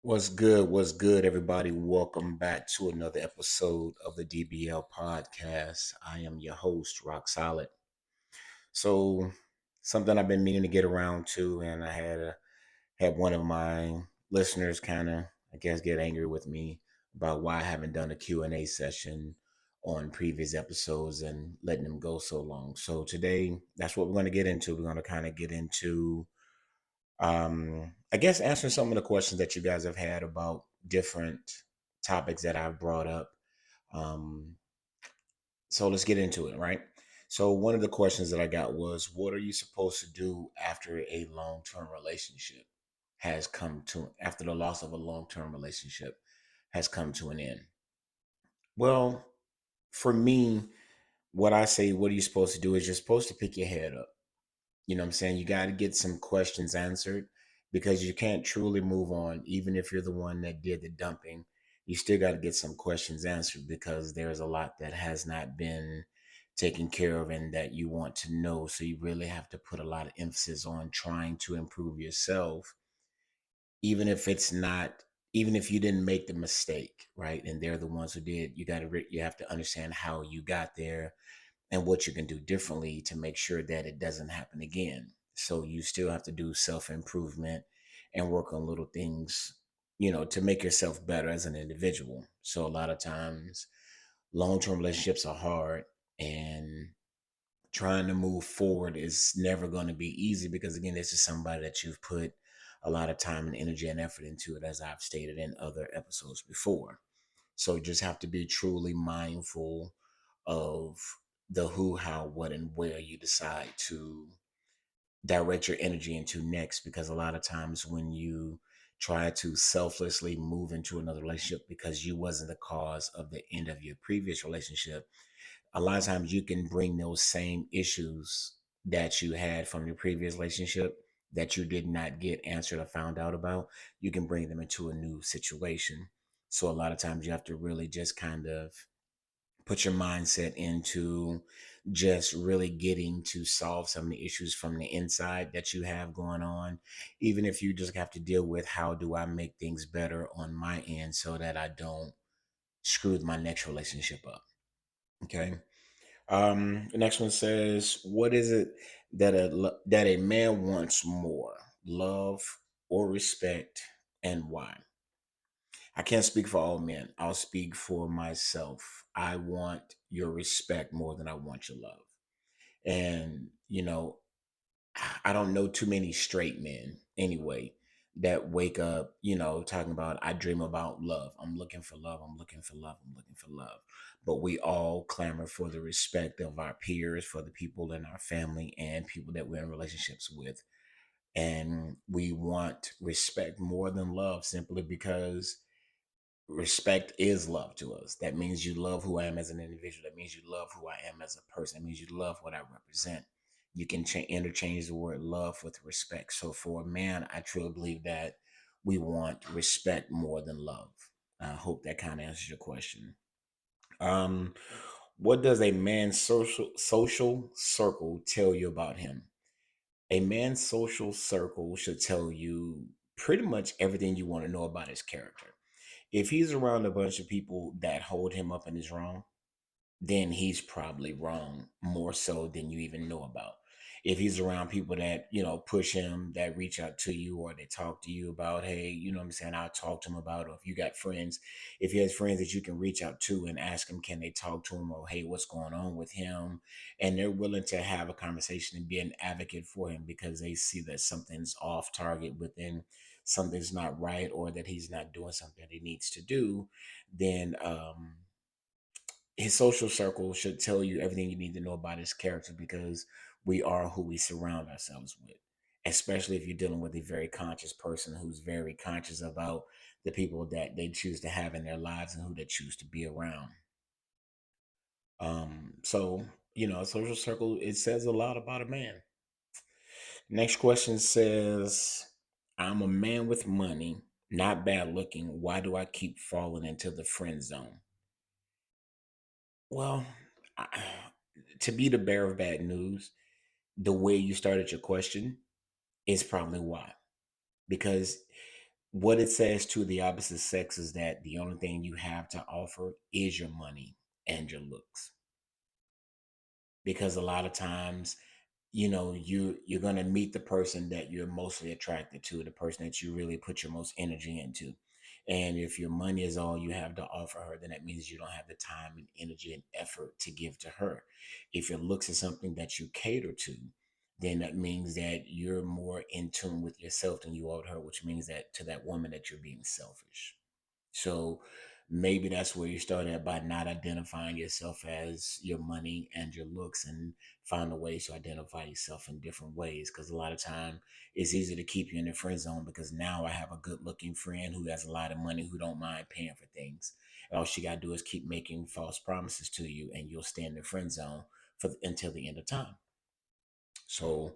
What's good? What's good, everybody? Welcome back to another episode of the DBL podcast. I am your host, Rock Solid. So, something I've been meaning to get around to, and I had one of my listeners kind of, I guess, get angry with me about why I haven't done a Q&A session on previous episodes and letting them go so long. So today, that's what we're going to get into. We're going to kind of get into I guess answering some of the questions that you guys have had about different topics that I've brought up. Um, so let's get into it, right? So one of the questions that I got was, what are you supposed to do after a long-term relationship has come to, after the loss of a long-term relationship has come to an end? Well, for me, what I say, what are you supposed to do is you're supposed to pick your head up. You know what I'm saying? You got to get some questions answered because you can't truly move on, even if you're the one that did the dumping. You still got to get some questions answered because there's a lot that has not been taken care of and that you want to know. So you really have to put a lot of emphasis on trying to improve yourself, even if it's not, even if you didn't make the mistake, right? And they're the ones who did. You have to understand how you got there and what you can do differently to make sure that it doesn't happen again. So you still have to do self improvement and work on little things, to make yourself better as an individual. So a lot of times, long term relationships are hard, and trying to move forward is never going to be easy because, again, this is somebody that you've put a lot of time and energy and effort into it, as I've stated in other episodes before. So you just have to be truly mindful of the who, how, what, and where you decide to direct your energy into next. Because a lot of times when you try to selflessly move into another relationship because you wasn't the cause of the end of your previous relationship, a lot of times you can bring those same issues that you had from your previous relationship that you did not get answered or found out about, you can bring them into a new situation. So a lot of times you have to really just kind of put your mindset into just really getting to solve some of the issues from the inside that you have going on, even if you just have to deal with how do I make things better on my end so that I don't screw my next relationship up. Okay. The next one says, what is it that a man wants more, love or respect, and why? I can't speak for all men. I'll speak for myself. I want your respect more than I want your love. And, I don't know too many straight men anyway that wake up, talking about, I dream about love. I'm looking for love. I'm looking for love. I'm looking for love. But we all clamor for the respect of our peers, for the people in our family, and people that we're in relationships with. And we want respect more than love simply because respect is love to us. That means you love who I am as an individual. That means you love who I am as a person. That means you love what I represent. You can interchange the word love with respect. So for a man, I truly believe that we want respect more than love. I hope that kind of answers your question. Um, what does a man's social circle tell you about him? A man's social circle should tell you pretty much everything you want to know about his character. If he's around a bunch of people that hold him up in his wrong, then he's probably wrong more so than you even know about. If he's around people that, push him, that reach out to you or they talk to you about, hey, you know what I'm saying, I'll talk to him about, or if you got friends, if he has friends that you can reach out to and ask him, can they talk to him, or hey, what's going on with him? And they're willing to have a conversation and be an advocate for him because they see that something's off target within, something's not right, or that he's not doing something he needs to do, then his social circle should tell you everything you need to know about his character because we are who we surround ourselves with, especially if you're dealing with a very conscious person who's very conscious about the people that they choose to have in their lives and who they choose to be around. So, a social circle, it says a lot about a man. Next question says, I'm a man with money, not bad looking. Why do I keep falling into the friend zone? Well, I, to be the bearer of bad news, the way you started your question is probably why. Because What it says to the opposite sex is that the only thing you have to offer is your money and your looks. Because a lot of times, you're going to meet the person that you're mostly attracted to, the person that you really put your most energy into. And if your money is all you have to offer her, then that means you don't have the time and energy and effort to give to her. If your looks is something that you cater to, then that means that you're more in tune with yourself than you are with her, which means that to that woman that you're being selfish. So maybe that's where you start at, by not identifying yourself as your money and your looks, and find a way to identify yourself in different ways. Because a lot of time it's easy to keep you in the friend zone, because now I have a good looking friend who has a lot of money, who don't mind paying for things. And all she got to do is keep making false promises to you, and you'll stay in the friend zone until the end of time. So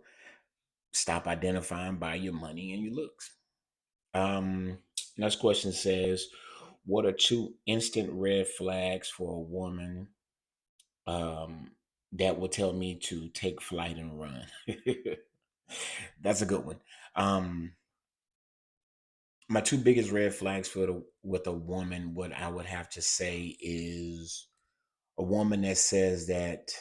stop identifying by your money and your looks. Um, Next question says, "What are two instant red flags for a woman um, that will tell me to take flight and run?" That's a good one. Um, my two biggest red flags with a woman, what I would have to say is a woman that says that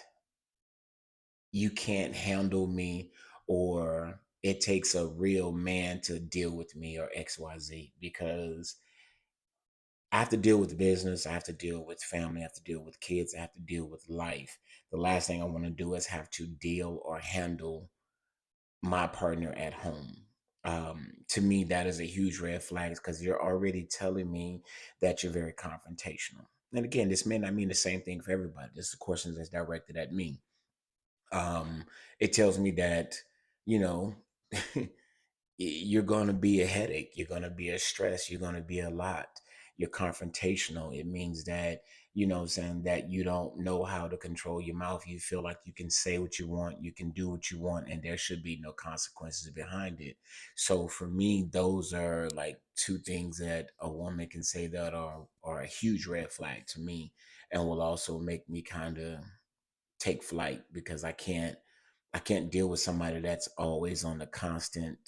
you can't handle me, or it takes a real man to deal with me, or XYZ, because I have to deal with business. I have to deal with family. I have to deal with kids. I have to deal with life. The last thing I want to do is have to deal or handle my partner at home. To me, that is a huge red flag, because you're already telling me that you're very confrontational. And again, this may not mean the same thing for everybody. This is a question that's directed at me. Um, it tells me that, you know, you're going to be a headache, you're going to be a stress, you're going to be a lot, you're confrontational. It means that, saying that you don't know how to control your mouth. You feel like you can say what you want, you can do what you want, and there should be no consequences behind it. So for me, those are like two things that a woman can say that are a huge red flag to me, and will also make me kind of take flight, because I can't deal with somebody that's always on the constant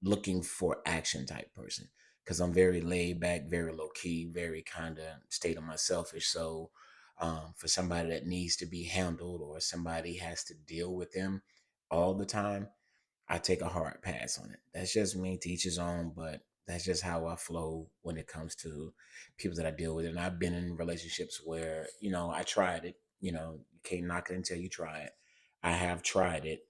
looking for action type person, because I'm very laid back, very low key, very kind of state of myself. So for somebody that needs to be handled, or somebody has to deal with them all the time, I take a hard pass on it. That's just me, to each his own, but that's just how I flow when it comes to people that I deal with. And I've been in relationships where, I tried it. You can't knock it until you try it. I have tried it,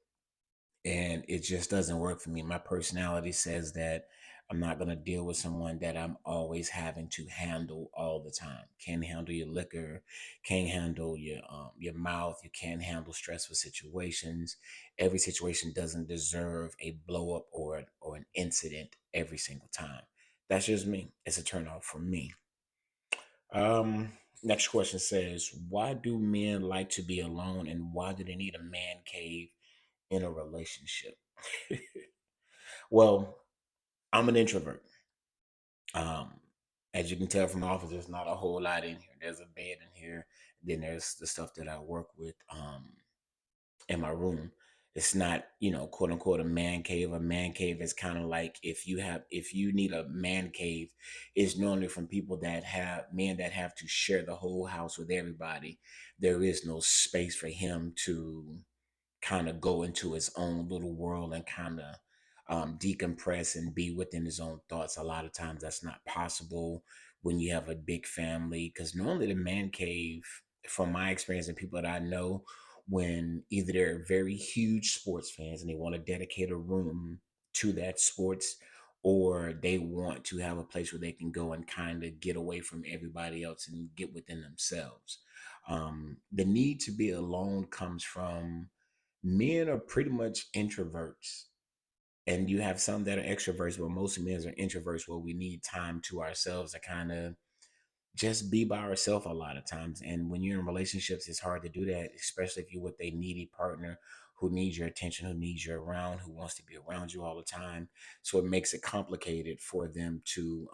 and it just doesn't work for me. My personality says that I'm not going to deal with someone that I'm always having to handle all the time. Can't handle your liquor, can't handle your mouth. You can't handle stressful situations. Every situation doesn't deserve a blow up, or an incident every single time. That's just me. It's a turn off for me. Um, Next question says, "Why do men like to be alone, and why do they need a man cave in a relationship?" Well, I'm an introvert. Um, as you can tell from the office, there's not a whole lot in here. There's a bed in here. Then there's the stuff that I work with in my room. It's not, quote unquote, a man cave. A man cave is kind of like, if you need a man cave, it's normally from people that have men that have to share the whole house with everybody. There is no space for him to kind of go into his own little world, and kind of decompress and be within his own thoughts. A lot of times that's not possible when you have a big family, because normally the man cave, from my experience and people that I know, when either they're very huge sports fans and they want to dedicate a room to that sports, or they want to have a place where they can go and kind of get away from everybody else and get within themselves. The need to be alone comes from, men are pretty much introverts, and you have some that are extroverts, but most men are introverts, where we need time to ourselves to kind of just be by ourselves a lot of times. And when you're in relationships, it's hard to do that, especially if you're with a needy partner who needs your attention, who needs you around, who wants to be around you all the time. So it makes it complicated for them to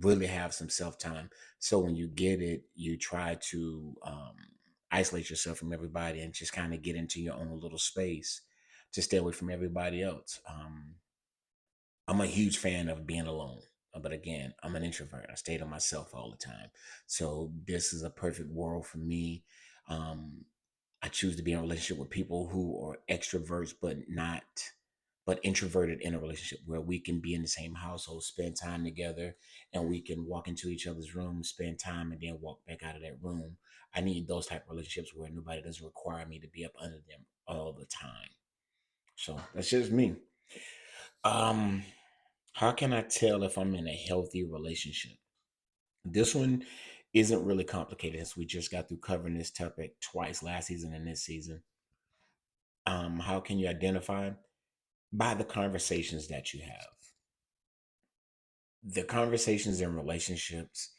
really have some self time. So when you get it, you try to isolate yourself from everybody, and just kind of get into your own little space to stay away from everybody else. I'm a huge fan of being alone. But again, I'm an introvert. I stay to myself all the time. So this is a perfect world for me. Um, I choose to be in a relationship with people who are extroverts, but introverted in a relationship where we can be in the same household, spend time together, and we can walk into each other's room, spend time, and then walk back out of that room. I need those type of relationships where nobody doesn't require me to be up under them all the time. So that's just me. Um, how can I tell if I'm in a healthy relationship? This one isn't really complicated as we just got through covering this topic twice last season and this season. How can you identify? By the conversations that you have. The conversations in relationships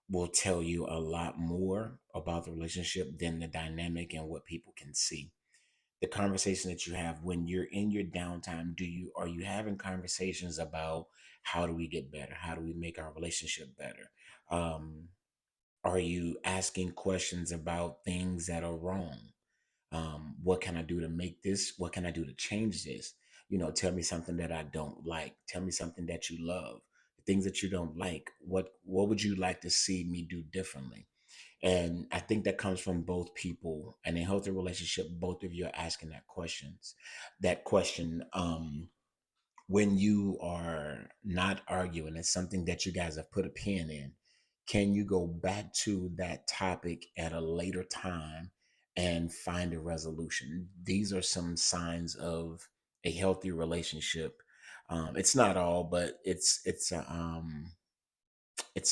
will tell you a lot more about the relationship than the dynamic and what people can see. The conversation that you have when you're in your downtime, do you are you having conversations about how do we get better? How do we make our relationship better? Um, are you asking questions about things that are wrong? What can I do to make this? What can I do to change this? Tell me something that I don't like. Tell me something that you love. The things that you don't like. What would you like to see me do differently? And I think that comes from both people. And in a healthy relationship, both of you are asking that question. When you are not arguing, it's something that you guys have put a pin in. Can you go back to that topic at a later time and find a resolution? These are some signs of a healthy relationship. It's not all, but it's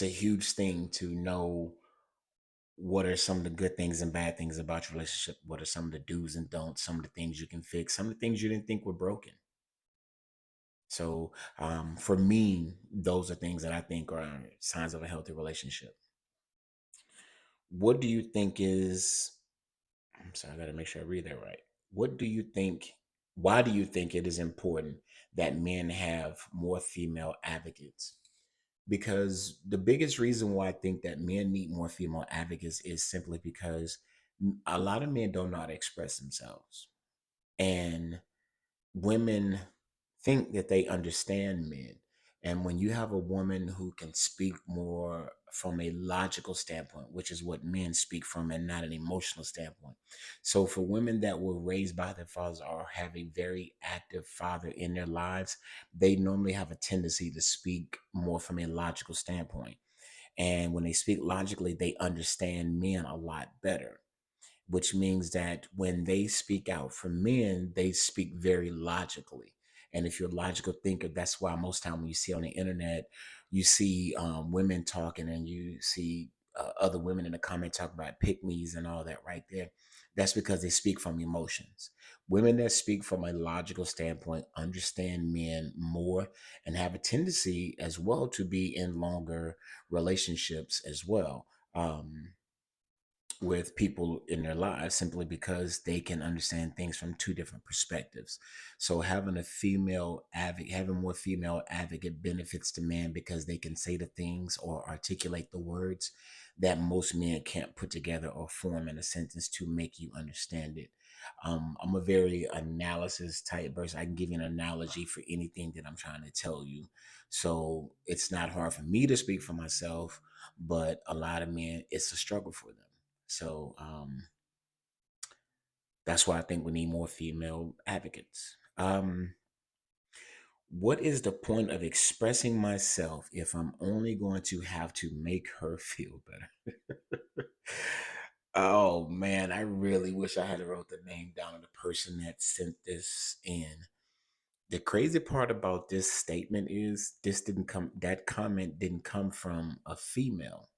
a huge thing to know what are some of the good things and bad things about your relationship. What are some of the do's and don'ts? Some of the things you can fix. Some of the things you didn't think were broken. So for me, those are things that I think are signs of a healthy relationship. What do you think is, I'm sorry, I got to make sure I read that right. What do you think, why do you think it is important that men have more female advocates? Because the biggest reason why I think that men need more female advocates is simply because a lot of men don't know how to express themselves. And women think that they understand men. And when you have a woman who can speak more from a logical standpoint, which is what men speak from and not an emotional standpoint. So for women that were raised by their fathers or have a very active father in their lives, they normally have a tendency to speak more from a logical standpoint. And when they speak logically, they understand men a lot better, which means that when they speak out for men, they speak very logically. And if you're a logical thinker, that's why most time when you see on the internet, you see women talking and you see other women in the comment talk about pick me's and all that right there. That's because they speak from emotions. Women that speak from a logical standpoint understand men more and have a tendency as well to be in longer relationships as well. With people in their lives simply because they can understand things from two different perspectives. So having more female advocate benefits to men because they can say the things or articulate the words that most men can't put together or form in a sentence to make you understand it. I'm a very analysis type person. I can give you an analogy for anything that I'm trying to tell you. So it's not hard for me to speak for myself, but a lot of men, it's a struggle for them. So that's why I think we need more female advocates. What is the point of expressing myself if I'm only going to have to make her feel better? Oh man, I really wish I had wrote the name down of the person that sent this in. The crazy part about this statement is that comment didn't come from a female.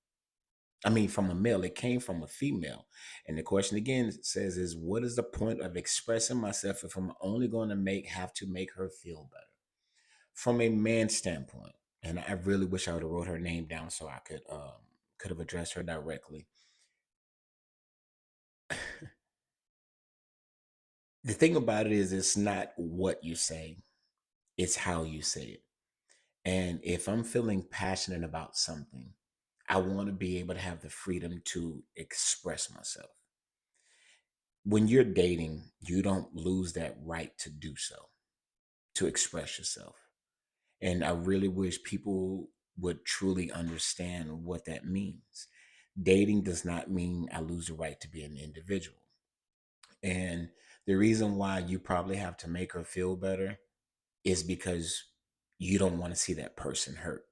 I mean, from a male, it came from a female. And the question again says is what is the point of expressing myself if I'm only going to have to make her feel better? From a man's standpoint. And I really wish I would have wrote her name down so I could have addressed her directly. The thing about it is it's not what you say, it's how you say it. And if I'm feeling passionate about something, I want to be able to have the freedom to express myself. When you're dating, you don't lose that right to do so, to express yourself. And I really wish people would truly understand what that means. Dating does not mean I lose the right to be an individual. And the reason why you probably have to make her feel better is because you don't want to see that person hurt.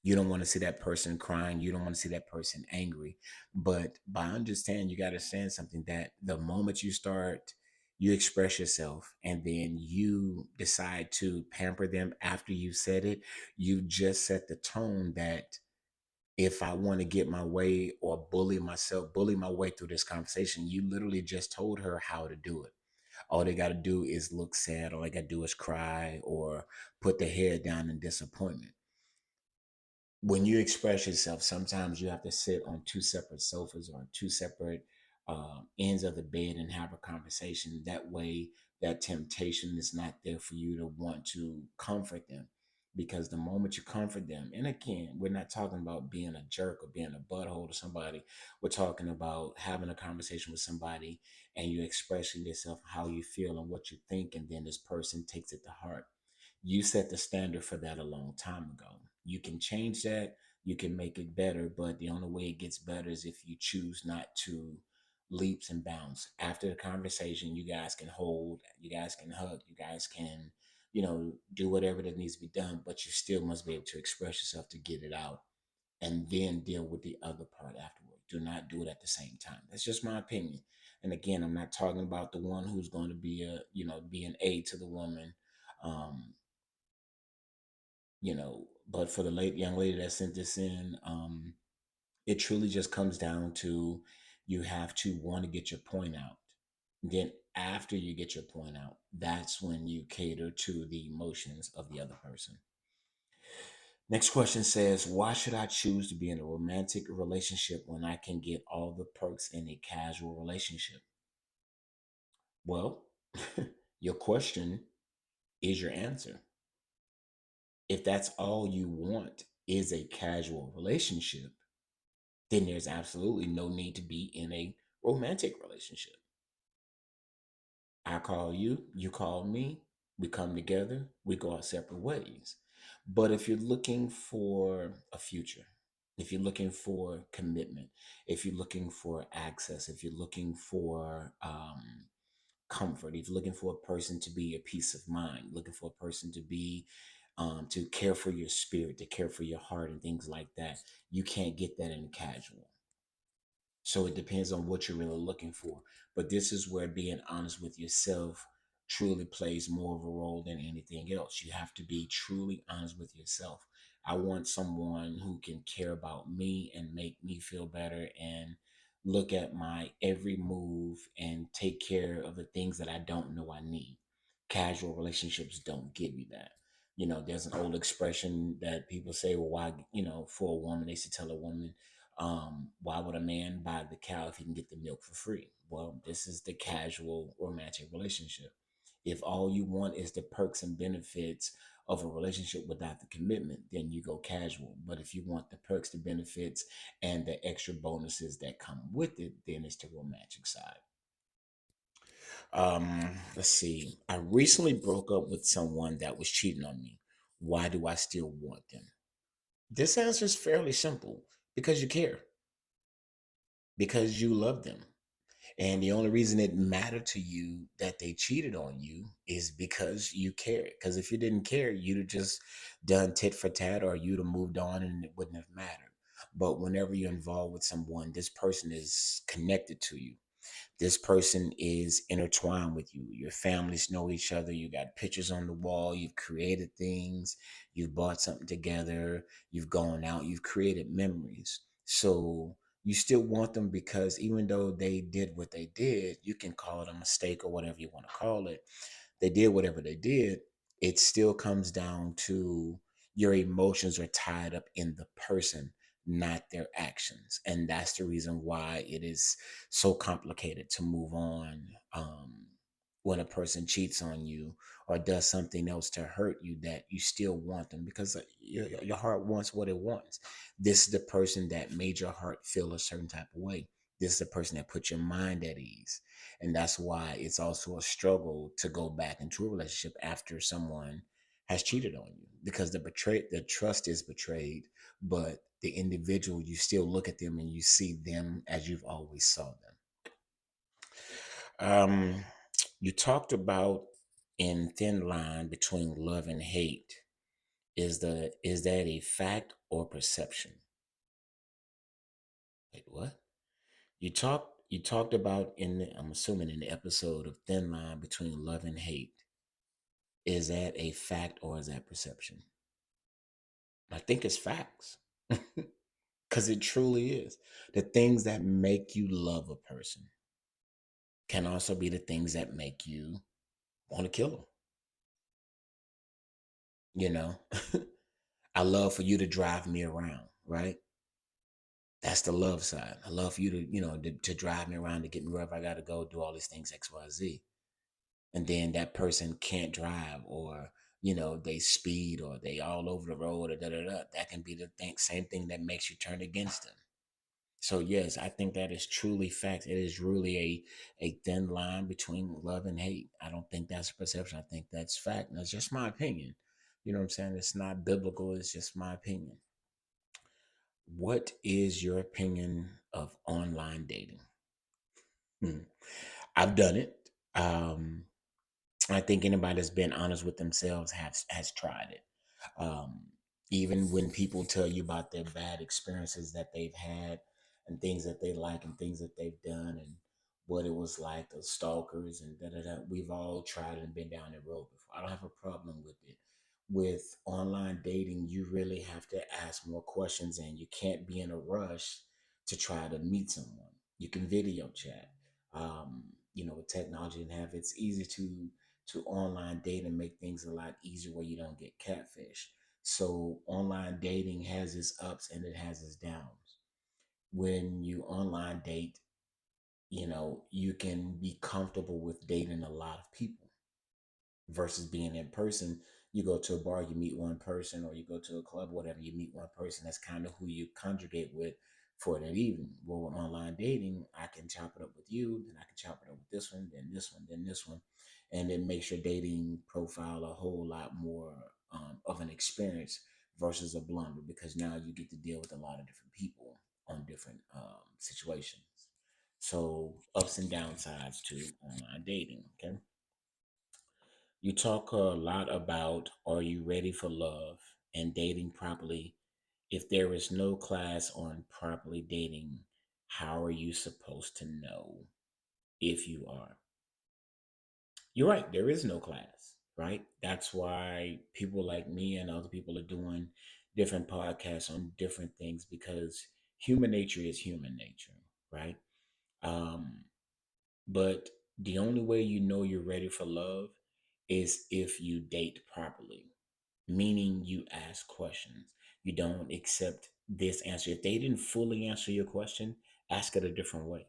You don't want to see that person crying. You don't want to see that person angry. But by understand, you got to understand something that the moment you start, you express yourself and then you decide to pamper them after you said it, you just set the tone that if I want to get my way or bully myself, bully my way through this conversation, you literally just told her how to do it. All they got to do is look sad. All they got to do is cry or put their head down in disappointment. When you express yourself, sometimes you have to sit on two separate sofas or two separate ends of the bed and have a conversation. That way, that temptation is not there for you to want to comfort them. Because the moment you comfort them, and again, we're not talking about being a jerk or being a butthole to somebody. We're talking about having a conversation with somebody and you expressing yourself how you feel and what you think, and then this person takes it to heart. You set the standard for that a long time ago. You can change that, you can make it better, but the only way it gets better is if you choose not to leaps and bounds. After the conversation, you guys can hold, you guys can hug, you guys can, do whatever that needs to be done, but you still must be able to express yourself to get it out and then deal with the other part afterward. Do not do it at the same time. That's just my opinion. And again, I'm not talking about the one who's going to be be an aid to the woman. Um, but for the late young lady that sent this in, it truly just comes down to you have to want to get your point out. Then after you get your point out, that's when you cater to the emotions of the other person. Next question says, why should I choose to be in a romantic relationship when I can get all the perks in a casual relationship? Well, your question is your answer. If that's all you want is a casual relationship, then there's absolutely no need to be in a romantic relationship. I call you, you call me, we come together, we go our separate ways. But if you're looking for a future, if you're looking for commitment, if you're looking for access, if you're looking for comfort, if you're looking for a person to be a peace of mind, looking for a person to be to care for your spirit, to care for your heart, and things like that, you can't get that in casual. So it depends on what you're really looking for. But this is where being honest with yourself truly plays more of a role than anything else. You have to be truly honest with yourself. I want someone who can care about me and make me feel better and look at my every move and take care of the things that I don't know I need. Casual relationships don't give you that. There's an old expression that people say, well, why, for a woman, they should tell a woman, why would a man buy the cow if he can get the milk for free? Well, this is the casual romantic relationship. If all you want is the perks and benefits of a relationship without the commitment, then you go casual. But if you want the perks, the benefits, and the extra bonuses that come with it, then it's the romantic side. Let's see. I recently broke up with someone that was cheating on me. Why do I still want them? This answer is fairly simple because you care, because you love them. And the only reason it mattered to you that they cheated on you is because you cared. Because if you didn't care, you'd have just done tit for tat or you'd have moved on and it wouldn't have mattered. But whenever you're involved with someone, this person is connected to you. This person is intertwined with you. Your families know each other. You got pictures on the wall. You've created things. You've bought something together. You've gone out. You've created memories. So you still want them because even though they did what they did, you can call it a mistake or whatever you want to call it. They did whatever they did. It still comes down to your emotions are tied up in the person, not their actions. And that's the reason why it is so complicated to move on when a person cheats on you or does something else to hurt you, that you still want them because your heart wants what it wants. This is the person that made your heart feel a certain type of way. This is the person that put your mind at ease. And that's why it's also a struggle to go back into a relationship after someone has cheated on you because the trust is betrayed, but the individual, you still look at them and you see them as you've always saw them. Um, you talked about in thin line between love and hate. Is that a fact or perception? Wait, what? You talked about I'm assuming in the episode of thin line between love and hate. Is that a fact or is that perception? I think it's facts. Because it truly is. The things that make you love a person can also be the things that make you want to kill them. You know, I love for you to drive me around, right? That's the love side. I love for you to, to drive me around, to get me wherever I got to go, do all these things, X, Y, Z. And then that person can't drive, or, they speed, or they all over the road, or da da da. That can be the same thing that makes you turn against them. So yes, I think that is truly fact. It is really a thin line between love and hate. I don't think that's perception. I think that's fact. And that's just my opinion. You know what I'm saying? It's not biblical. It's just my opinion. What is your opinion of online dating? Hmm. I've done it. Um, I think anybody that's been honest with themselves has tried it. Um, Even when people tell you about their bad experiences that they've had and things that they like and things that they've done and what it was like, the stalkers and da da da, we've all tried and been down that road before. I don't have a problem with it. With online dating, you really have to ask more questions and you can't be in a rush to try to meet someone. You can video chat. With technology and have it's easy to online date and make things a lot easier where you don't get catfish. So online dating has its ups and it has its downs. When you online date, you can be comfortable with dating a lot of people versus being in person. You go to a bar, you meet one person, or you go to a club, whatever, you meet one person. That's kind of who you conjugate with for that evening. Well, with online dating, I can chop it up with you, then I can chop it up with this one, then this one, then this one. And it makes your dating profile a whole lot more of an experience versus a blunder because now you get to deal with a lot of different people on different situations. So, ups and downsides to online dating. Okay. You talk a lot about are you ready for love and dating properly. If there is no class on properly dating, how are you supposed to know if you are? You're right, there is no class, right? That's why people like me and other people are doing different podcasts on different things because human nature is human nature, right? Um, but the only way you know you're ready for love is if you date properly, meaning you ask questions. You don't accept this answer. If they didn't fully answer your question, ask it a different way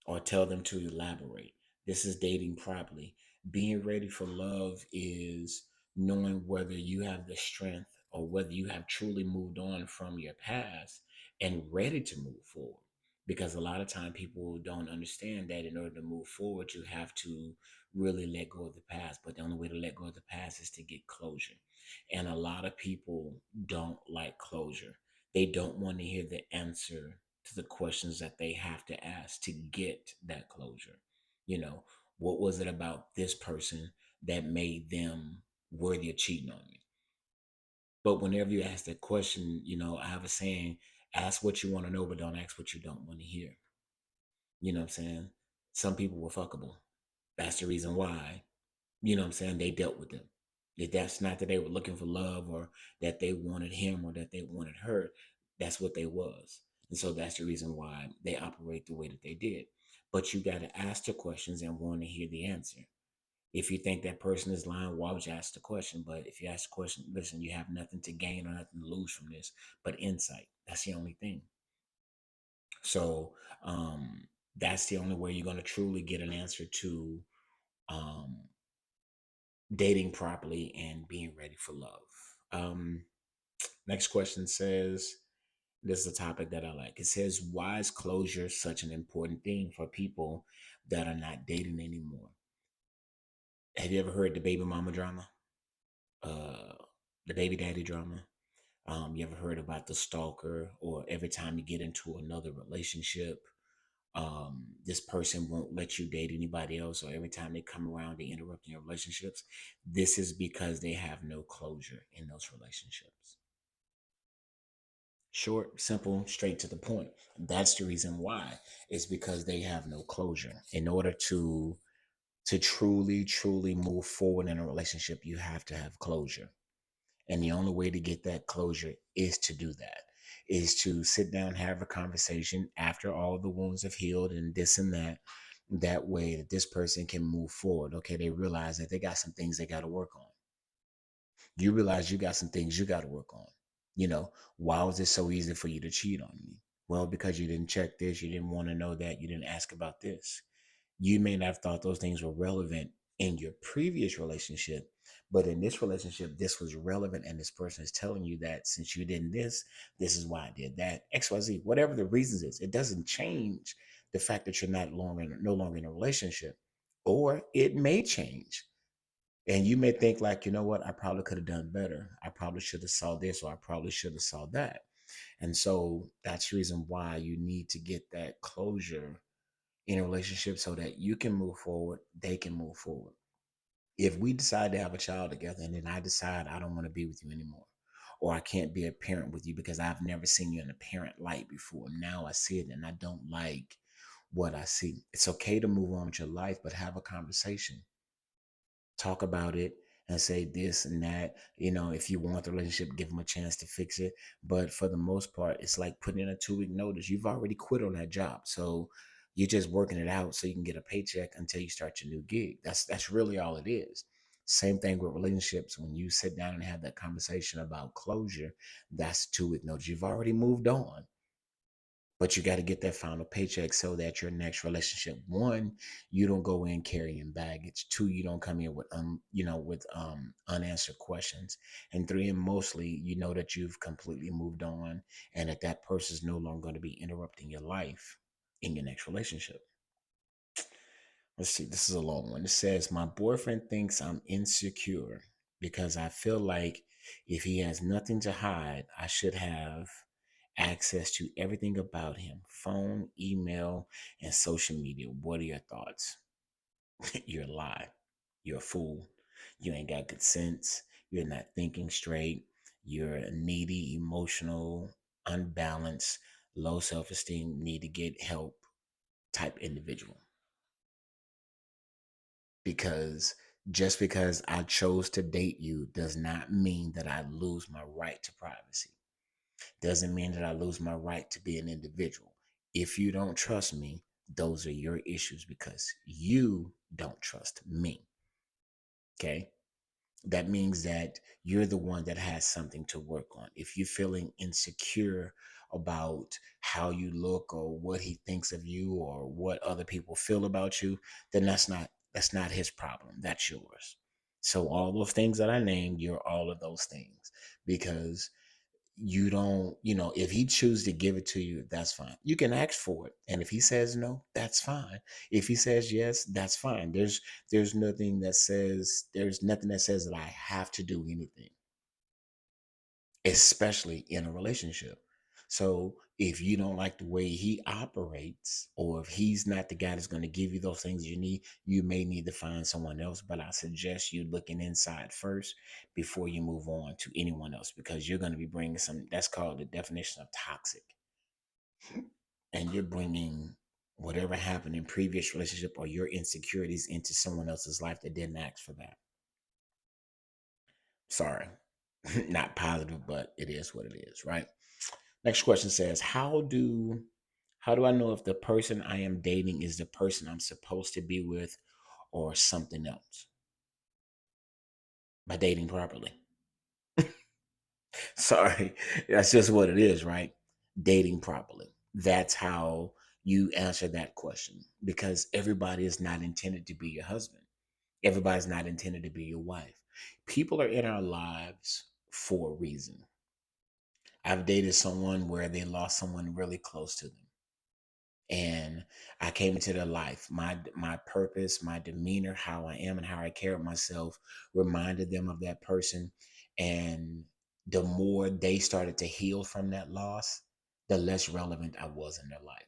or tell them to elaborate. This is dating properly. Being ready for love is knowing whether you have the strength or whether you have truly moved on from your past and ready to move forward. Because a lot of time people don't understand that in order to move forward, you have to really let go of the past. But the only way to let go of the past is to get closure. And a lot of people don't like closure. They don't want to hear the answer to the questions that they have to ask to get that closure. You know, what was it about this person that made them worthy of cheating on me? But whenever you ask that question, I have a saying, ask what you want to know, but don't ask what you don't want to hear. You know what I'm saying? Some people were fuckable. That's the reason why, they dealt with them. If that's not that they were looking for love or that they wanted him or that they wanted her, that's what they was. And so that's the reason why they operate the way that they did. But you got to ask the questions and want to hear the answer. If you think that person is lying, why would you ask the question? But if you ask the question, listen, you have nothing to gain or nothing to lose from this but insight. That's the only thing. So that's the only way you're going to truly get an answer to um, dating properly and being ready for love. Um, Next question says, this is a topic that I like. It says, why is closure such an important thing for people that are not dating anymore? Have you ever heard the baby mama drama? uh, the baby daddy drama. You ever heard about the stalker, or every time you get into another relationship, this person won't let you date anybody else, or every time they come around, they interrupt your relationships. This is because they have no closure in those relationships. Short, simple, straight to the point. That's the reason why. It's because they have no closure. In order to truly, truly move forward in a relationship, you have to have closure. And the only way to get that closure is to do that, is to sit down, have a conversation after all the wounds have healed and this and that. That way that this person can move forward. Okay, they realize that they got some things they got to work on. You realize you got some things you got to work on. Why was it so easy for you to cheat on me? Well, because you didn't check this, you didn't want to know that, you didn't ask about this. You may not have thought those things were relevant in your previous relationship, but in this relationship, this was relevant, and this person is telling you that since you did this is why I did that. XYZ, whatever the reasons is, it doesn't change the fact that you're no longer in a relationship. Or it may change. And you may think like, you know what, I probably could have done better. I probably should have saw this, or I probably should have saw that. And so that's the reason why you need to get that closure in a relationship so that you can move forward, they can move forward. If we decide to have a child together and then I decide I don't want to be with you anymore, or I can't be a parent with you because I've never seen you in a parent light before, now I see it and I don't like what I see. It's okay to move on with your life, but have a conversation, talk about it, and say this and that. If you want the relationship, give them a chance to fix it. But for the most part, it's like putting in a 2-week notice. You've already quit on that job, so you're just working it out so you can get a paycheck until you start your new gig. That's really all it is. Same thing with relationships. When you sit down and have that conversation about closure, that's 2-week notice. You've already moved on, but you got to get that final paycheck so that your next relationship, one, you don't go in carrying baggage. Two, you don't come in with unanswered questions. And three, and mostly, you know that you've completely moved on, and that person is no longer going to be interrupting your life in your next relationship. Let's see, this is a long one. It says, my boyfriend thinks I'm insecure because I feel like if he has nothing to hide, I should have access to everything about him: phone, email, and social media. What are your thoughts? You're a lie. You're a fool. You ain't got good sense. You're not thinking straight. You're a needy, emotional, unbalanced, low self esteem, need to get help type individual. Because just because I chose to date you does not mean that I lose my right to privacy. Doesn't mean that I lose my right to be an individual. If you don't trust me, those are your issues because you don't trust me. Okay. That means that you're the one that has something to work on. If you're feeling insecure about how you look, or what he thinks of you, or what other people feel about you, then that's not his problem. That's yours. So all those things that I named, you're all of those things, because you don't, if he chooses to give it to you, that's fine. You can ask for it. And if he says no, that's fine. If he says yes, that's fine. There's nothing that says that I have to do anything, especially in a relationship. So if you don't like the way he operates, or if he's not the guy that's going to give you those things you need, you may need to find someone else. But I suggest you looking inside first before you move on to anyone else, because you're going to be bringing some, that's called the definition of toxic. And you're bringing whatever happened in previous relationship or your insecurities into someone else's life that didn't ask for that. Sorry. Not positive, but it is what it is, right? Next question says, how do I know if the person I am dating is the person I'm supposed to be with, or something else? By dating properly. Sorry. That's just what it is, right? Dating properly. That's how you answer that question, because everybody is not intended to be your husband. Everybody's not intended to be your wife. People are in our lives for a reason. I've dated someone where they lost someone really close to them. And I came into their life. My purpose, my demeanor, how I am and how I carry myself reminded them of that person. And the more they started to heal from that loss, the less relevant I was in their life.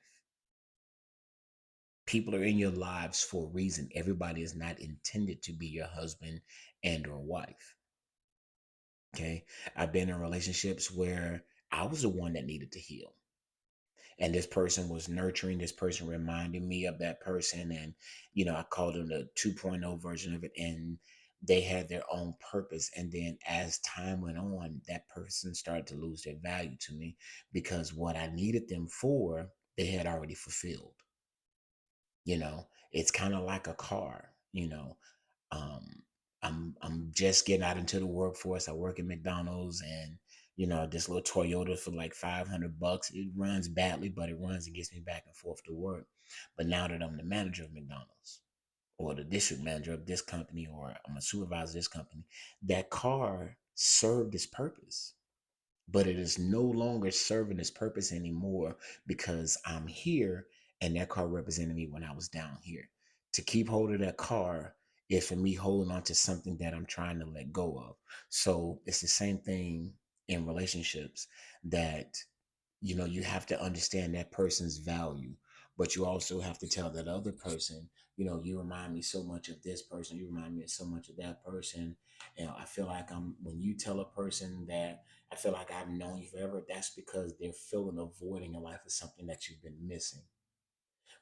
People are in your lives for a reason. Everybody is not intended to be your husband and or wife. Okay. I've been in relationships where I was the one that needed to heal. And this person was nurturing, this person reminded me of that person. And, I called them the 2.0 version of it. And they had their own purpose. And then as time went on, that person started to lose their value to me because what I needed them for, they had already fulfilled. It's kind of like a car. um, I'm just getting out into the workforce. I work at McDonald's, and this little Toyota for like $500. It runs badly, but it runs and gets me back and forth to work. But now that I'm the manager of McDonald's, or the district manager of this company, or I'm a supervisor of this company, that car served its purpose, but it is no longer serving its purpose anymore because I'm here and that car represented me when I was down here. To keep hold of that car is for me holding on to something that I'm trying to let go of. So it's the same thing in relationships, that you have to understand that person's value, but you also have to tell that other person, you remind me so much of this person, you remind me of so much of that person. I feel like when you tell a person that I feel like I've known you forever, that's because they're filling a void in your life of something that you've been missing.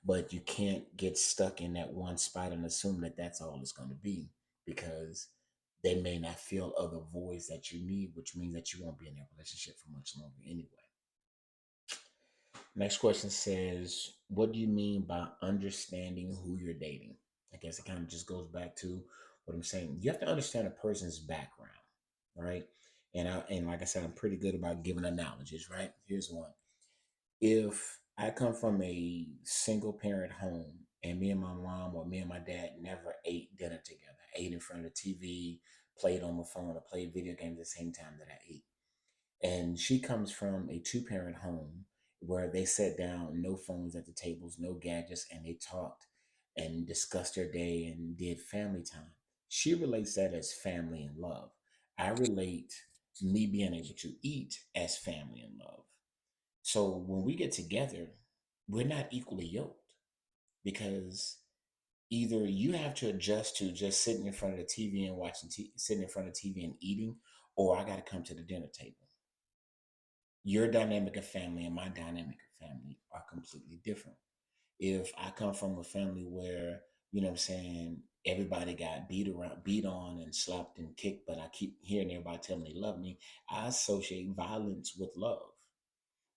But you can't get stuck in that one spot and assume that that's all it's going to be, because they may not fill other voids that you need, which means that you won't be in that relationship for much longer anyway. Next question says, what do you mean by understanding who you're dating? I guess it kind of just goes back to what I'm saying. You have to understand a person's background, right? And like I said, I'm pretty good about giving analogies, right? Here's one. If I come from a single parent home and me and my mom or me and my dad never ate dinner together, ate in front of the TV, played on the phone, or played video games at the same time that I ate, and she comes from a two-parent home where they sat down, no phones at the tables, no gadgets, and they talked and discussed their day and did family time. She relates that as family and love. I relate me being able to eat as family and love. So when we get together, we're not equally yoked, because either you have to adjust to just sitting in front of the TV and sitting in front of the TV and eating, or I got to come to the dinner table. Your dynamic of family and my dynamic of family are completely different. If I come from a family where, what I'm saying, everybody got beat on and slapped and kicked, but I keep hearing everybody tell me they love me, I associate violence with love.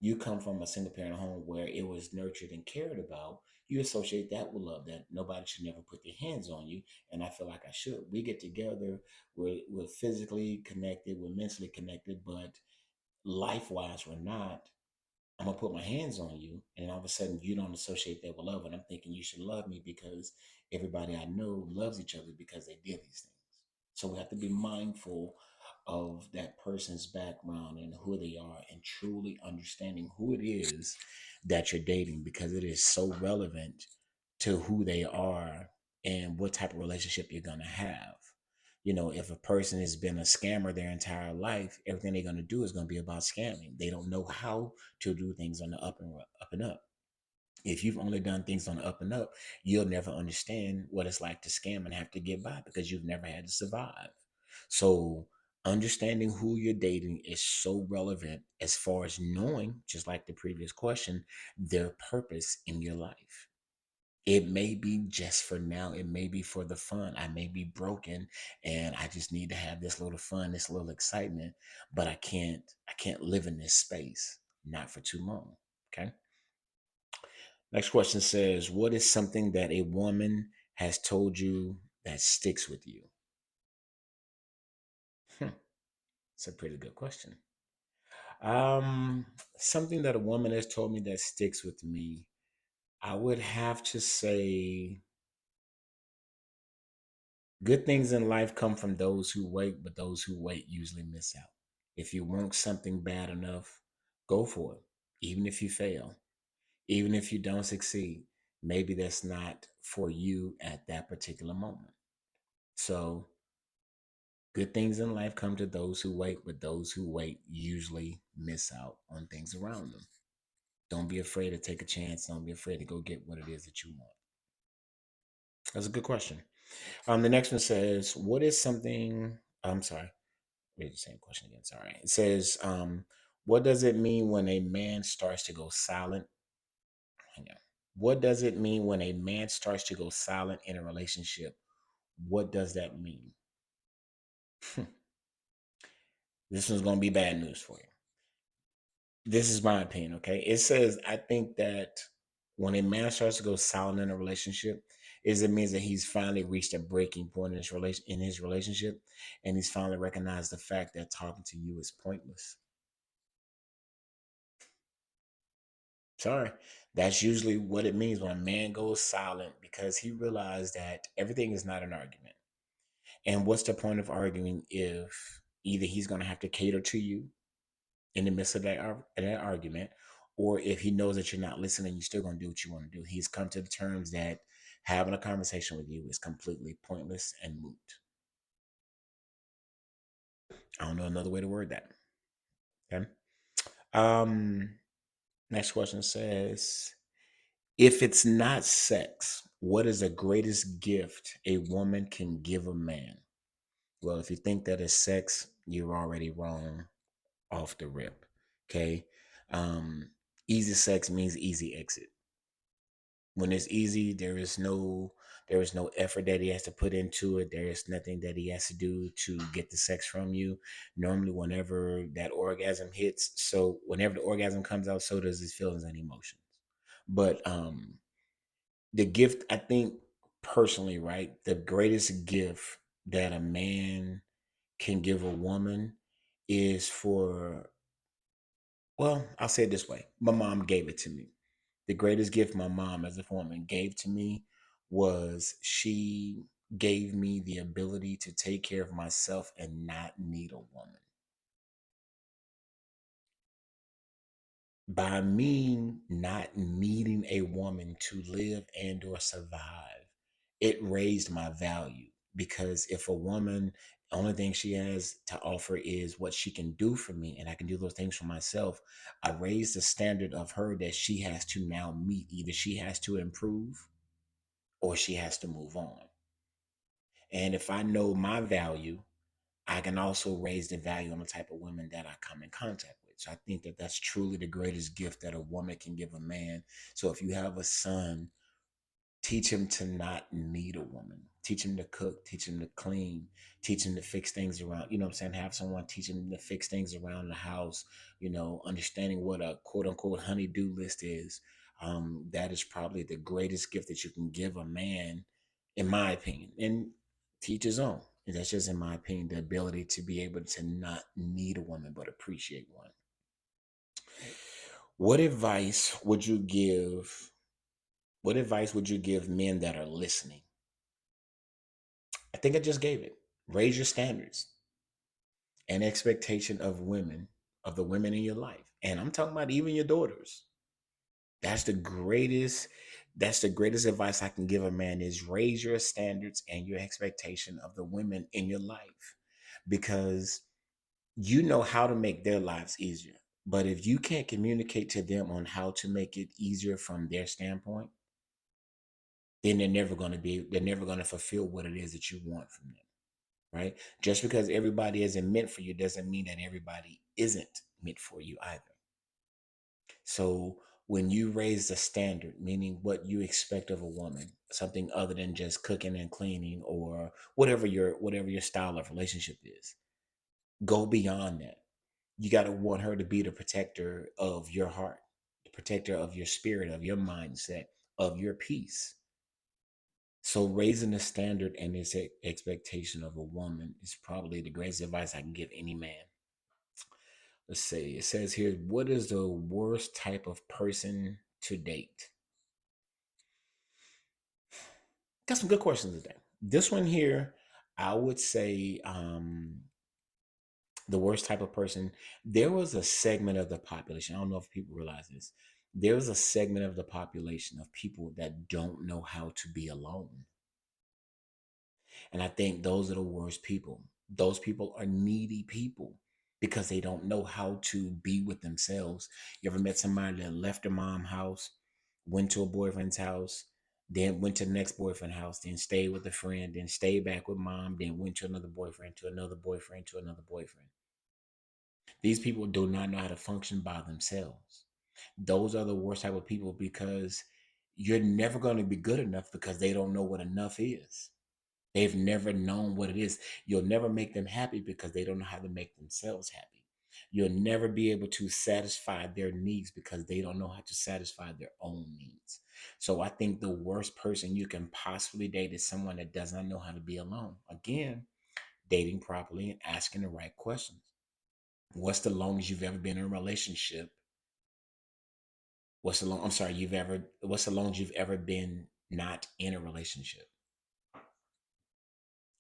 You come from a single parent home where it was nurtured and cared about, you associate that with love, that nobody should never put their hands on you. And I feel like I should. We get together, we're physically connected, we're mentally connected, but life wise, we're not. I'm gonna put my hands on you, and all of a sudden you don't associate that with love, and I'm thinking you should love me because everybody I know loves each other because they did these things. So we have to be mindful of that person's background and who they are, and truly understanding who it is that you're dating, because it is so relevant to who they are and what type of relationship you're gonna have. If a person has been a scammer their entire life, everything they're going to do is going to be about scamming. They don't know how to do things on the up and up. If you've only done things on the up and up, you'll never understand what it's like to scam and have to get by, because you've never had to survive. So understanding who you're dating is so relevant as far as knowing, just like the previous question, their purpose in your life. It may be just for now. It may be for the fun. I may be broken and I just need to have this little fun, this little excitement, but I can't live in this space, not for too long. Okay. Next question says, what is something that a woman has told you that sticks with you? Hmm, it's a pretty good question. Um, Something that a woman has told me that sticks with me, I would have to say, good things in life come from those who wait, but those who wait usually miss out. If you want something bad enough, go for it, even if you fail. Even if you don't succeed, maybe that's not for you at that particular moment. So, good things in life come to those who wait, but those who wait usually miss out on things around them. Don't be afraid to take a chance. Don't be afraid to go get what it is that you want. That's a good question. The next one says, "What is something?" I'm sorry, read the same question again. Sorry. It says, "What does it mean when a man starts to go silent?" Hang on. What does it mean when a man starts to go silent in a relationship? What does that mean? This one's gonna be bad news for you. This is my opinion, okay? It says I think that when a man starts to go silent in a relationship, is it means that he's finally reached a breaking point in his relationship, and he's finally recognized the fact that talking to you is pointless. Sorry. That's usually what it means when a man goes silent because he realized that everything is not an argument. And what's the point of arguing if either he's going to have to cater to you in the midst of that argument, or if he knows that you're not listening, you're still going to do what you want to do. He's come to the terms that having a conversation with you is completely pointless and moot. I don't know another way to word that. Okay. Um, Next question says, if it's not sex, what is the greatest gift a woman can give a man? Well, if you think that is sex, you're already wrong off the rip. Okay. Um, Easy sex means easy exit. When it's easy, there is no effort that he has to put into it. There is nothing that he has to do to get the sex from you. Normally, whenever that orgasm hits, so whenever the orgasm comes out, so does his feelings and emotions. But the gift, I think personally, right, the greatest gift that a man can give a woman is for, well, I'll say it this way. My mom gave it to me. The greatest gift my mom as a woman gave to me was she gave me the ability to take care of myself and not need a woman. By me not needing a woman to live and or survive, it raised my value, because if a woman, the only thing she has to offer is what she can do for me and I can do those things for myself, I raised the standard of her that she has to now meet. Either she has to improve or she has to move on. And if I know my value, I can also raise the value on the type of women that I come in contact with. So I think that that's truly the greatest gift that a woman can give a man. So if you have a son, teach him to not need a woman. Teach him to cook, teach him to clean, teach him to fix things around, you know what I'm saying? Have someone teach him to fix things around the house, understanding what a quote unquote honey-do list is. That is probably the greatest gift that you can give a man, in my opinion. And teach his own. And that's just in my opinion, the ability to be able to not need a woman but appreciate one. What advice would you give? What advice would you give men that are listening? I think I just gave it. Raise your standards and expectation of women, of the women in your life. And I'm talking about even your daughters. That's the greatest, that's the greatest advice I can give a man is raise your standards and your expectation of the women in your life. Because you know how to make their lives easier. But if you can't communicate to them on how to make it easier from their standpoint, then they're never going to fulfill what it is that you want from them. Right? Just because everybody isn't meant for you doesn't mean that everybody isn't meant for you either. So when you raise the standard, meaning what you expect of a woman, something other than just cooking and cleaning or whatever your style of relationship is, go beyond that. You got to want her to be the protector of your heart, the protector of your spirit, of your mindset, of your peace. So raising the standard and this expectation of a woman is probably the greatest advice I can give any man. Let's see. It says here, what is the worst type of person to date? Got some good questions today. This one here, I would say, the worst type of person. There was a segment of the population. I don't know if people realize this. There's a segment of the population of people that don't know how to be alone. And I think those are the worst people. Those people are needy people because they don't know how to be with themselves. You ever met somebody that left their mom's house, went to a boyfriend's house, then went to the next boyfriend's house, then stayed with a friend, then stayed back with mom, then went to another boyfriend, to another boyfriend, to another boyfriend? These people do not know how to function by themselves. Those are the worst type of people because you're never going to be good enough because they don't know what enough is. They've never known what it is. You'll never make them happy because they don't know how to make themselves happy. You'll never be able to satisfy their needs because they don't know how to satisfy their own needs. So I think the worst person you can possibly date is someone that does not know how to be alone. Again, dating properly and asking the right questions. What's the longest you've ever been in a relationship? What's the longest you've ever been not in a relationship?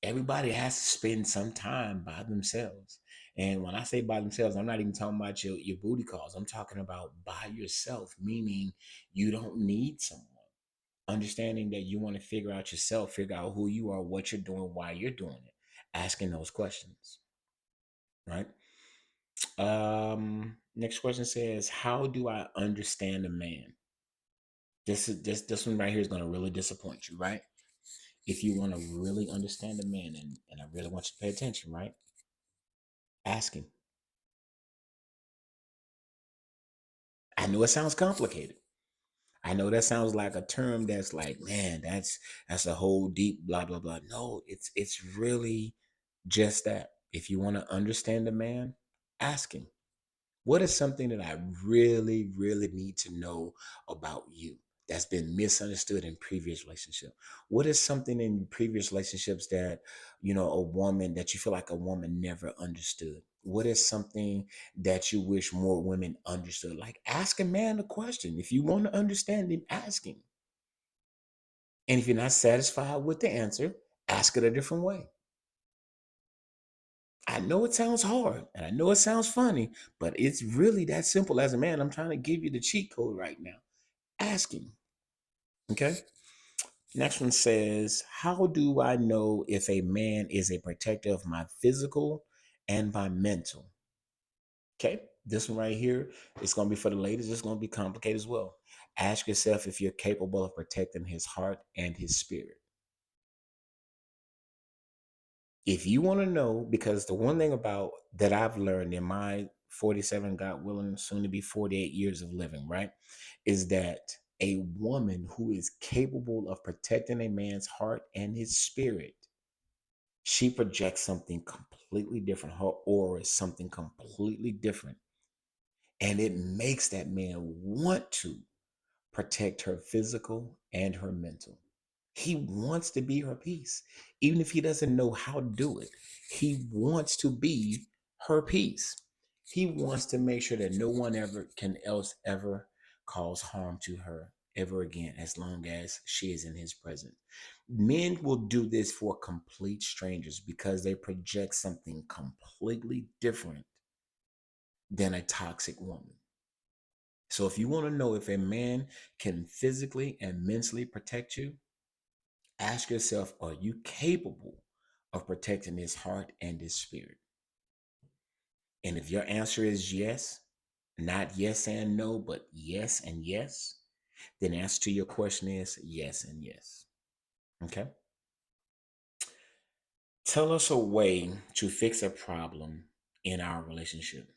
Everybody has to spend some time by themselves. And when I say by themselves, I'm not even talking about your booty calls. I'm talking about by yourself, meaning you don't need someone. Understanding that you want to figure out yourself, figure out who you are, what you're doing, why you're doing it, asking those questions, right? Next question says, how do I understand a man? This one right here is gonna really disappoint you, right? If you want to really understand a man, and I really want you to pay attention, right? Ask him. I know it sounds complicated. I know that sounds like a term that's like, man, that's a whole deep blah blah blah. No, it's really just that. If you want to understand a man, ask him. What is something that I really, really need to know about you that's been misunderstood in previous relationship? What is something in previous relationships that, a woman that you feel like a woman never understood? What is something that you wish more women understood? Like ask a man a question. If you want to understand him, ask him. And if you're not satisfied with the answer, ask it a different way. I know it sounds hard and I know it sounds funny, but it's really that simple. As a man, I'm trying to give you the cheat code right now. Ask him. Okay. Next one says, how do I know if a man is a protector of my physical and my mental? Okay. This one right here, it's going to be for the ladies. It's going to be complicated as well. Ask yourself if you're capable of protecting his heart and his spirit. If you want to know, because the one thing about that I've learned in my 47, God willing, soon to be 48 years of living, right, is that a woman who is capable of protecting a man's heart and his spirit, she projects something completely different. Her aura is something completely different. And it makes that man want to protect her physical and her mental. He wants to be her peace, even if he doesn't know how to do it. He wants to be her peace. He wants to make sure that no one ever cause harm to her ever again, as long as she is in his presence. Men will do this for complete strangers because they project something completely different than a toxic woman. So if you want to know if a man can physically and mentally protect you, ask yourself, are you capable of protecting his heart and his spirit? And if your answer is yes, not yes and no, but yes and yes, then the answer to your question is yes and yes. Okay. Tell us a way to fix a problem in our relationship.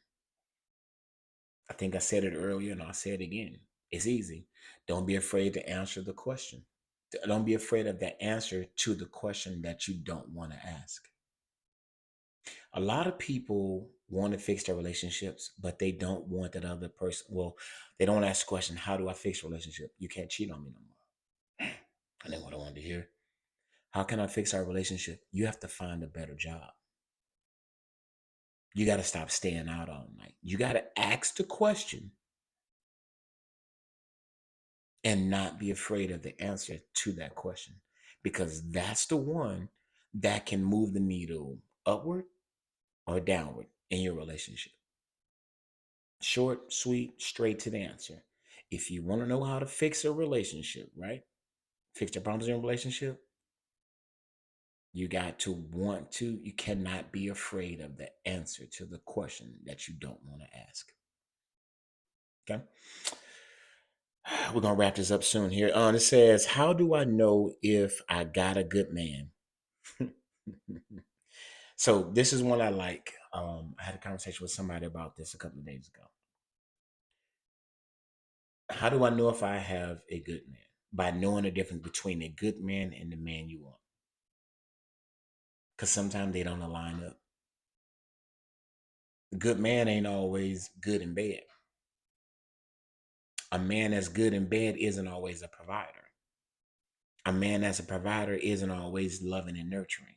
I think I said it earlier and I'll say it again. It's easy. Don't be afraid to answer the question. Don't be afraid of the answer to the question that you don't want to ask. A lot of people want to fix their relationships, but they don't want that other person. Well, they don't ask the question, how do I fix a relationship? You can't cheat on me no more. And then what I wanted to hear. How can I fix our relationship? You have to find a better job. You got to stop staying out all night. You got to ask the question and not be afraid of the answer to that question, because that's the one that can move the needle upward or downward in your relationship. Short, sweet, straight to the answer. If you want to know how to fix a relationship, right? Fix your problems in a relationship, you got to want to, you cannot be afraid of the answer to the question that you don't want to ask. Okay. We're gonna wrap this up soon here. It says, how do I know if I got a good man? So this is one I like. I had a conversation with somebody about this a couple of days ago. How do I know if I have a good man? By knowing the difference between a good man and the man you want. Because sometimes they don't align up. A good man ain't always good in bed. A man that's good in bed isn't always a provider. A man that's a provider isn't always loving and nurturing.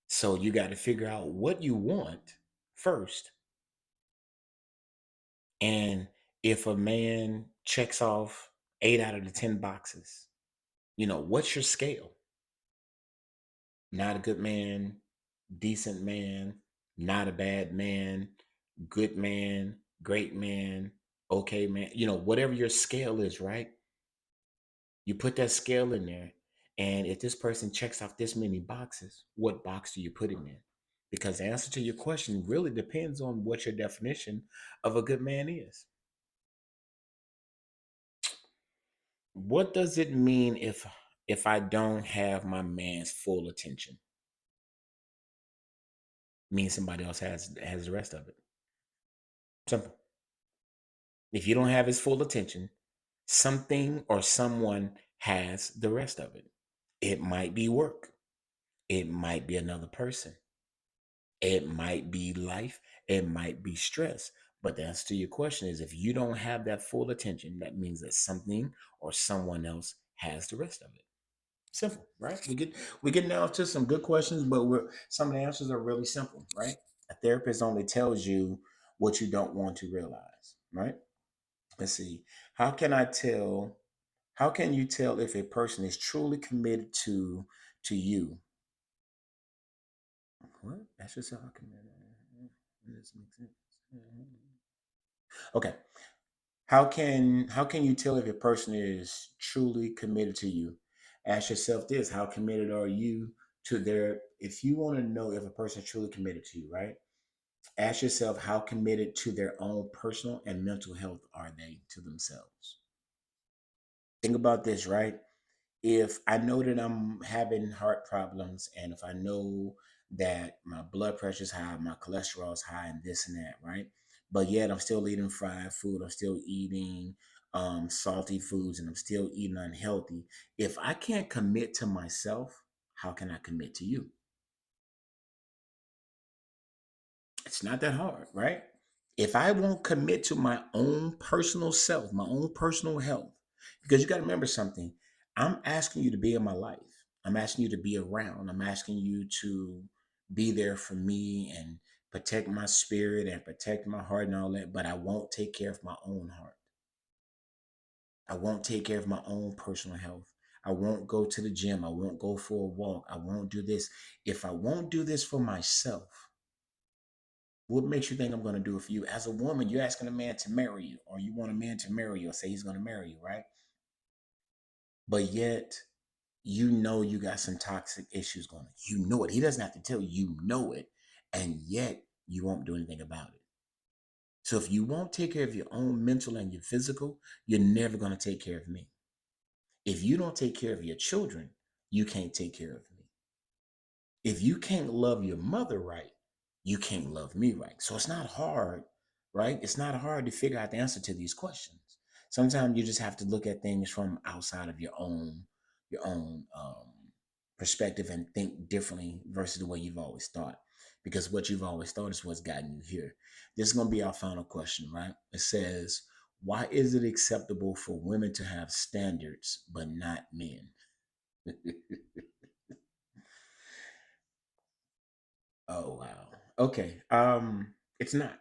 So you got to figure out what you want first. And if a man checks off 8 out of the 10 boxes, what's your scale? Not a good man, decent man, not a bad man, good man, great man, okay man, whatever your scale is, right? You put that scale in there. And if this person checks off this many boxes, what box do you put him in? Because the answer to your question really depends on what your definition of a good man is. What does it mean if I don't have my man's full attention? Means somebody else has the rest of it. Simple. If you don't have his full attention, something or someone has the rest of it. It might be work. It might be another person. It might be life. It might be stress. But the answer to your question is, if you don't have that full attention, that means that something or someone else has the rest of it. Simple, right? We get now to some good questions, but some of the answers are really simple, right? A therapist only tells you what you don't want to realize, right? Let's see. How can I tell? How can you tell if a person is truly committed to you? What? That's just how committed. This makes sense. Okay. How can you tell if a person is truly committed to you? Ask yourself this: how committed are you to their? If you want to know if a person is truly committed to you, right? Ask yourself how committed to their own personal and mental health are they to themselves. Think about this, right? If I know that I'm having heart problems, and if I know that my blood pressure is high, my cholesterol is high, and this and that, right? But yet I'm still eating fried food, I'm still eating salty foods, and I'm still eating unhealthy. If I can't commit to myself, how can I commit to you? It's not that hard, right? If I won't commit to my own personal self, my own personal health, because you got to remember something, I'm asking you to be in my life. I'm asking you to be around. I'm asking you to be there for me and protect my spirit and protect my heart and all that, but I won't take care of my own heart. I won't take care of my own personal health. I won't go to the gym. I won't go for a walk. I won't do this. If I won't do this for myself, what makes you think I'm going to do it for you? As a woman, you're asking a man to marry you, or you want a man to marry you, or say he's going to marry you, right? But yet, you know you got some toxic issues going on. You know it. He doesn't have to tell you, you know it. And yet, you won't do anything about it. So if you won't take care of your own mental and your physical, you're never going to take care of me. If you don't take care of your children, you can't take care of me. If you can't love your mother right, you can't love me right. So it's not hard, right? It's not hard to figure out the answer to these questions. Sometimes you just have to look at things from outside of your own perspective and think differently versus the way you've always thought. Because what you've always thought is what's gotten you here. This is going to be our final question, right? It says, why is it acceptable for women to have standards but not men? Oh wow. Okay. It's not.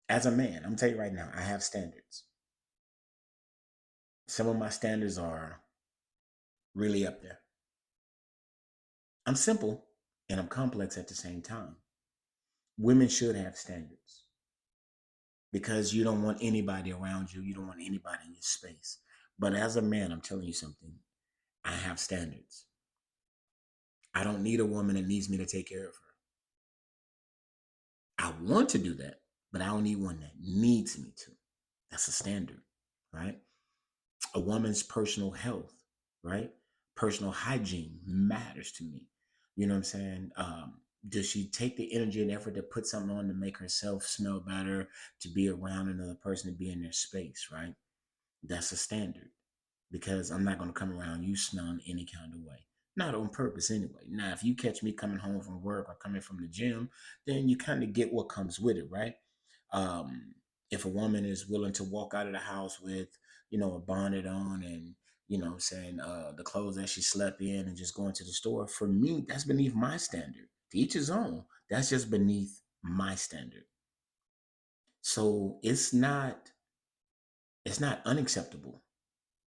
As a man, I'm gonna tell you right now, I have standards. Some of my standards are really up there. I'm simple and I'm complex at the same time. Women should have standards. because you don't want anybody around you. You don't want anybody in your space. But as a man, I'm telling you something. I have standards. I don't need a woman that needs me to take care of her. I want to do that, but I don't need one that needs me to. That's a standard, right? A woman's personal health, right? Personal hygiene matters to me. You know what I'm saying? Does she take the energy and effort to put something on to make herself smell better, to be around another person, to be in their space, right? That's a standard because I'm not going to come around you smelling any kind of way. Not on purpose anyway. Now, if you catch me coming home from work or coming from the gym, then you kind of get what comes with it, right? Um, if a woman is willing to walk out of the house with, a bonnet on and, saying the clothes that she slept in and just going to the store, for me, that's beneath my standard. To each his own. That's just beneath my standard. So it's not unacceptable.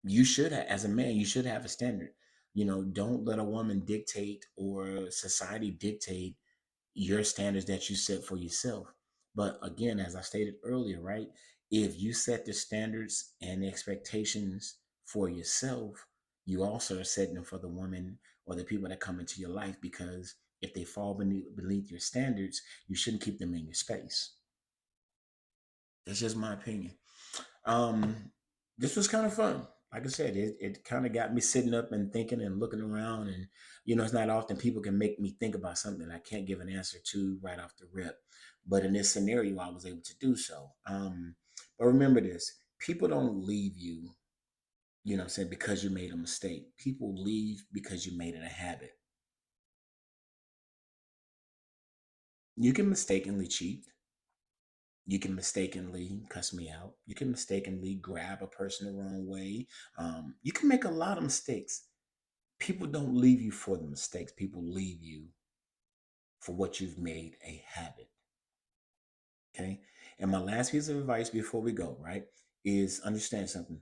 You should as a man, you should have a standard. Don't let a woman dictate or society dictate your standards that you set for yourself. But again, as I stated earlier, right, if you set the standards and the expectations for yourself, you also are setting them for the woman or the people that come into your life, because if they fall beneath your standards, you shouldn't keep them in your space. That's just my opinion. Um, this was kind of fun. Like I said, it kind of got me sitting up and thinking and looking around. And, it's not often people can make me think about something I can't give an answer to right off the rip. But in this scenario, I was able to do so. But remember this, people don't leave you, what I'm saying, because you made a mistake. People leave because you made it a habit. You can mistakenly cheat. You can mistakenly cuss me out. You can mistakenly grab a person the wrong way. You can make a lot of mistakes. People don't leave you for the mistakes. People leave you for what you've made a habit. Okay. And my last piece of advice before we go, right, is understand something.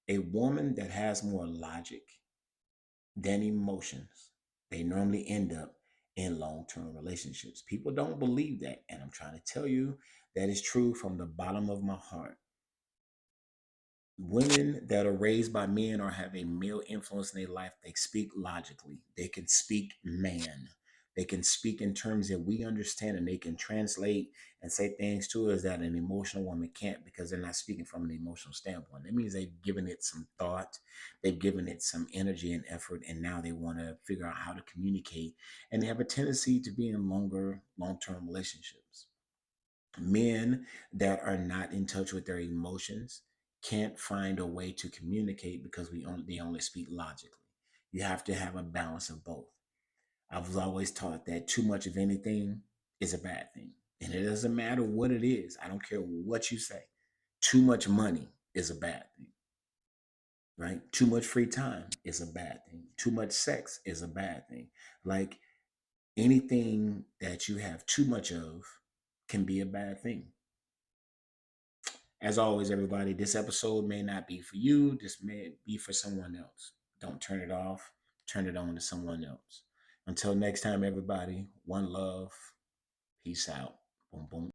A woman that has more logic than emotions, they normally end up in long term relationships. People don't believe that. And I'm trying to tell you that is true from the bottom of my heart. Women that are raised by men or have a male influence in their life, they speak logically. They can speak man. They can speak in terms that we understand, and they can translate and say things to us that an emotional woman can't, because they're not speaking from an emotional standpoint. That means they've given it some thought, they've given it some energy and effort, and now they want to figure out how to communicate. And they have a tendency to be in long-term relationships. Men that are not in touch with their emotions can't find a way to communicate because they only speak logically. You have to have a balance of both. I was always taught that too much of anything is a bad thing. And it doesn't matter what it is. I don't care what you say. Too much money is a bad thing, right? Too much free time is a bad thing. Too much sex is a bad thing. Like, anything that you have too much of can be a bad thing. As always, everybody, this episode may not be for you. This may be for someone else. Don't turn it off. Turn it on to someone else. Until next time, everybody, one love. Peace out. Boom, boom.